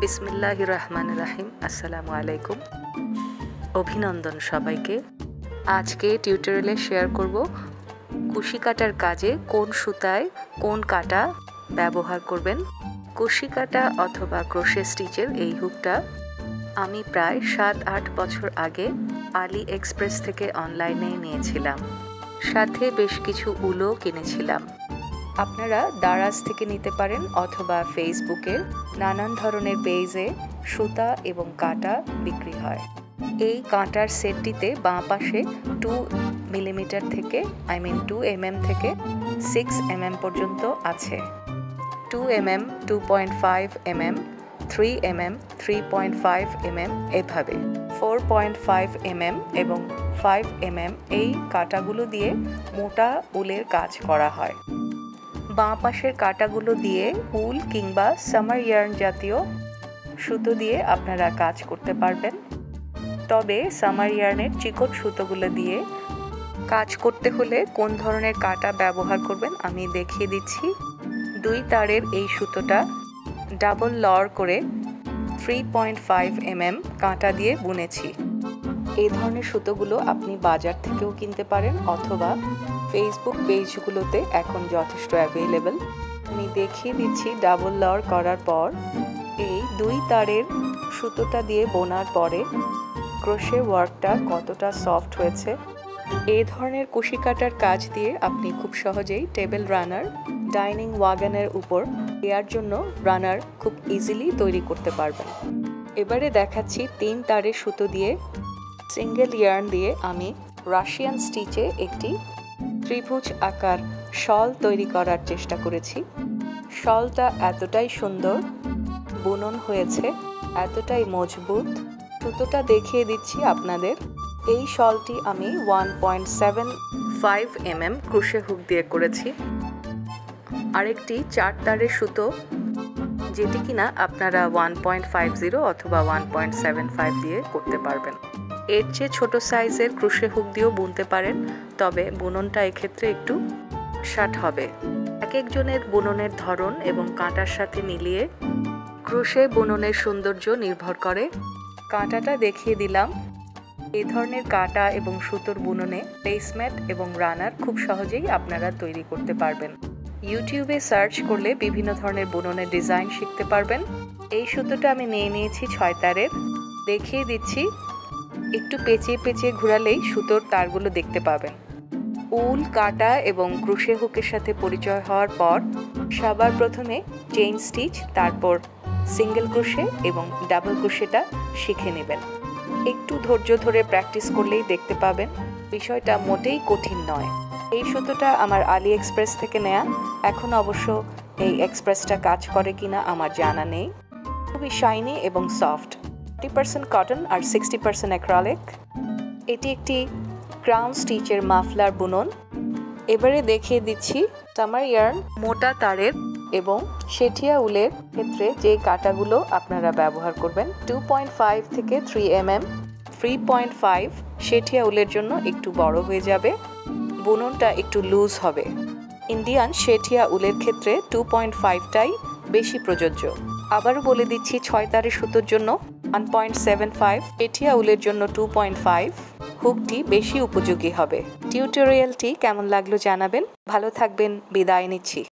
বিসমিল্লাহির রহমানির রহিম। আসসালামু আলাইকুম। অভিনন্দন সবাইকে। আজকে টিউটোরিয়ালে শেয়ার করব কুশি কাটার কাজে কোন সুতায় কোন কাটা ব্যবহার করবেন। কুশি কাটা অথবা ক্রোশে স্টিচের এই হুকটা আমি প্রায় 7-8 বছর আগে আলি এক্সপ্রেস থেকে অনলাইনে নিয়েছিলাম, সাথে বেশ কিছু উলও কিনেছিলাম। আপনারা দারাজ থেকে নিতে পারেন অথবা ফেসবুকের নানান ধরনের পেজে সুতা এবং কাঁটা বিক্রি হয়। এই কাঁটার সেটটিতে বাঁ পাশে 2 মিলিমিটার থেকে 2 mm থেকে 6 mm পর্যন্ত আছে। 2 mm, 2.5 mm, 3 mm, 3.5 mm এভাবে 4.5 mm এবং 5 mm এই কাঁটাগুলো দিয়ে মোটা উলের কাজ করা হয়। বাঁ পাশের কাঁটাগুলো দিয়ে উল কিংবা সামার ইয়ার্ন জাতীয় সুতো দিয়ে আপনারা কাজ করতে পারবেন। তবে সামার ইয়ার্নের চিকন সুতোগুলো দিয়ে কাজ করতে হলে কোন ধরনের কাঁটা ব্যবহার করবেন আমি দেখিয়ে দিচ্ছি। 2 তারের এই সুতোটা ডাবল লর করে 3.5 mm কাঁটা দিয়ে বুনেছি। এই ধরনের সুতোগুলো আপনি বাজার থেকেও কিনতে পারেন অথবা ফেসবুক পেজগুলোতে এখন যথেষ্ট অ্যাভেলেবল। আমি দেখিয়ে দিচ্ছি ডাবল লর করার পর এই 2 তারের সুতোটা দিয়ে বোনার পরে ক্রোশে ওয়ার্কটা কতটা সফট হয়েছে। এই ধরনের কুশি কাটার কাজ দিয়ে আপনি খুব সহজেই টেবিল রানার, ডাইনিং ওয়াগনের উপর দেওয়ার জন্য রানার খুব ইজিলি তৈরি করতে পারবেন। এবারে দেখাচ্ছি 3 তারের সুতো দিয়ে সিঙ্গেল ইয়ার্ন দিয়ে আমি রাশিয়ান স্টিচে একটি ত্রিভুজ আকার শল তৈরি করার চেষ্টা করেছি। শলটা এতটাই সুন্দর বুনন হয়েছে, এতটাই মজবুত। সুতোটা দেখিয়ে দিচ্ছি আপনাদের। এই শলটি আমি 1.75 mm ক্রোশে হুক দিয়ে করেছি। আরেকটি 4 তারের সুতো যেটি কিনা আপনারা 1.50 অথবা 1.75 দিয়ে করতে পারবেন। এর চেয়ে ছোট সাইজের ক্রোশে হুক দিয়েও বুনতে পারেন, তবে বুননটা এক্ষেত্রে একটু শার্ট হবে। এক একজনের বুননের ধরন এবং কাঁটার সাথে মিলিয়ে ক্রোশে বুননের সৌন্দর্য নির্ভর করে। কাঁটাটা দেখিয়ে দিলাম। এই ধরনের কাঁটা এবং সুতোর বুননে প্লেসম্যাট এবং রানার খুব সহজেই আপনারা তৈরি করতে পারবেন। ইউটিউবে সার্চ করলে বিভিন্ন ধরনের বুননের ডিজাইন শিখতে পারবেন। এই সুতোটা আমি নিয়েছি 6 তারের। দেখিয়ে দিচ্ছি, একটু পেঁচিয়ে পেঁচিয়ে ঘোরালেই সুতোর তারগুলো দেখতে পাবেন। উল, কাঁটা এবং ক্রোশে হুকের সাথে পরিচয় হওয়ার পর সবার প্রথমে চেইন স্টিচ, তারপর সিঙ্গেল ক্রোশে এবং ডাবল ক্রোশেটা শিখে নেবেন। একটু ধৈর্য ধরে প্র্যাকটিস করলেই দেখতে পাবেন বিষয়টা মোটেই কঠিন নয়। এই সুতোটা আমার আলি এক্সপ্রেস থেকে নেয়া। এখন অবশ্য এই এক্সপ্রেসটা কাজ করে কিনা আমার জানা নেই। খুবই শাইনি এবং সফট। 40% কটন আর 60% অ্যাক্রিলিক। এটি একটি ক্রাউন স্টিচের মাফলার বুনন। এবারে দেখিয়ে দিচ্ছি সামার ইয়ার্ন, মোটা তারের এবং শেঠিয়া উলের ক্ষেত্রে যে কাঁটাগুলো আপনারা ব্যবহার করবেন। 2.5 থেকে 3 mm, 3.5 শেঠিয়া উলের জন্য একটু বড় হয়ে যাবে, বুননটা একটু লুজ হবে। ইন্ডিয়ান শেঠিয়া উলের ক্ষেত্রে 2.5টাই বেশি প্রযোজ্য। আবারও বলে দিচ্ছি 6 তারের সুতোর জন্য 1.75, শেঠিয়া উলের জন্য 2.5 হুকটি বেশি উপযোগী হবে। টিউটোরিয়ালটি কেমন লাগলো জানাবেন। ভালো থাকবেন, বিদায় নিচ্ছি।